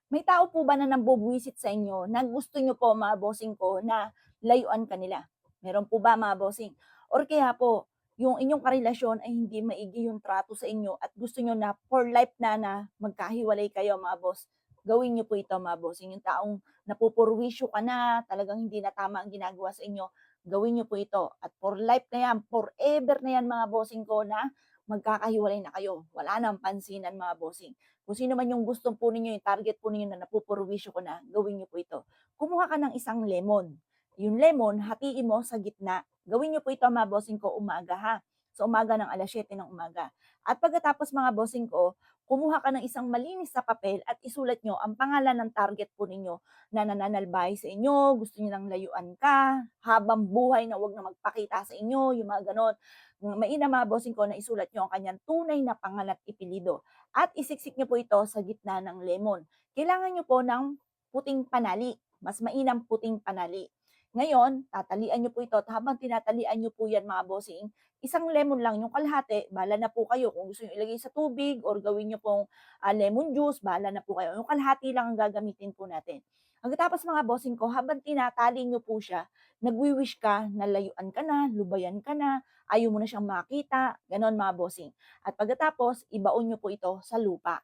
May tao po ba na nambubwisit sa inyo na gusto niyo po mga bossing ko na layuan ka nila? Meron po ba mga bossing? Or kaya po yung inyong karelasyon ay hindi maigi yung trato sa inyo at gusto niyo na for life na magkahiwalay kayo mga boss, gawin niyo po ito mga bossing. Yung taong napupurwisyo ka na, talagang hindi na tama ang ginagawa sa inyo, gawin niyo po ito. At for life na yan, forever na yan mga bossing ko na magkakahiwalay na kayo. Wala nang pansinan mga bossing. Kung sino man yung gustong po ninyo, yung target po ninyo na napupurwisyo ko na, gawin niyo po ito. Kumuha ka ng isang lemon. Yung lemon, hatiin mo sa gitna. Gawin niyo po ito mga bossing ko umaga ha. Sa umaga ng 7:00 ng umaga. At pagkatapos mga bossing ko, kumuha ka ng isang malinis na papel at isulat nyo ang pangalan ng target po ninyo na nananalbahay sa inyo, gusto niyo nang layuan ka, habang buhay na wag na magpakita sa inyo, yung mga ganon. Mainam mga bossing ko na isulat nyo ang kanyang tunay na pangalan at ipilido at isiksik niyo po ito sa gitna ng lemon. Kailangan niyo po ng puting panali. Mas mainam puting panali. Ngayon, tatalian niyo po ito at habang tinatalian niyo po yan mga bossing, isang lemon lang yung kalahati, bahala na po kayo kung gusto niyo ilagay sa tubig or gawin niyo pong lemon juice, bahala na po kayo. Yung kalahati lang ang gagamitin po natin. Pagkatapos mga bossing ko, habang tinatali niyo po siya, nagwi-wish ka na layuan ka na, lubayan ka na, ayaw mo na siyang makita, ganon mga bossing. At pagkatapos, ibaon niyo po ito sa lupa.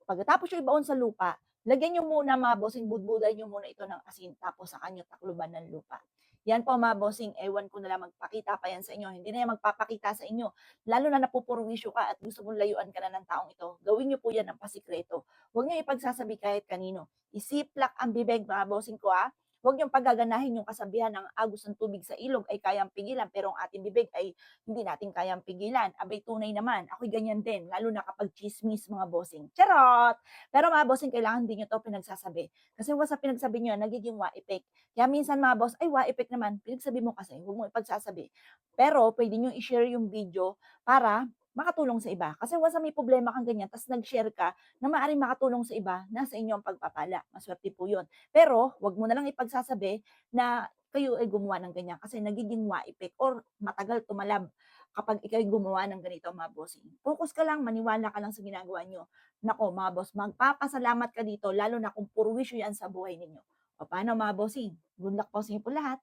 Pagkatapos niyo ibaon sa lupa, lagyan niyo muna mga bossing, budbuday niyo muna ito ng asin tapos saka niyo takluban ng lupa. Yan po mga bossing, ewan ko na lang magpakita pa yan sa inyo. Hindi na yan magpapakita sa inyo. Lalo na napupurwisyo ka at gusto mong layuan ka na ng taong ito. Gawin niyo po yan ng pasikreto. Huwag niyo ipagsasabi kahit kanino. Isiplak ang bibig mga bossing ko ha. Huwag niyong pagaganahin yung kasabihan ng agos ng tubig sa ilog ay kayang pigilan pero ang ating bibig ay hindi natin kayang pigilan. Abay tunay naman, ako'y ganyan din, lalo na kapag chismis mga bossing. Charot! Pero mga bossing, kailangan din nyo to pinagsasabi. Kasi once sa pinagsabi nyo, nagiging wa-effect. Kaya minsan mga boss, ay wa-effect naman, pinagsabi mo kasi, huwag mo ipagsasabi. Pero pwede nyo i-share yung video para makatulong sa iba. Kasi once na may problema kang ganyan, tapos nag-share ka na maaaring makatulong sa iba, nasa inyo ang pagpapala. Maswerte po yun. Pero, wag mo na lang ipagsasabi na kayo ay gumawa ng ganyan kasi nagiging wa-effect or matagal tumalab kapag ikaw'y gumawa ng ganito mga bossing. Focus ka lang, maniwala ka lang sa ginagawa nyo. Nako mga boss, magpapasalamat ka dito lalo na kung purwisyo yan sa buhay ninyo. O paano mga bossing? Good luck po sa inyo po lahat.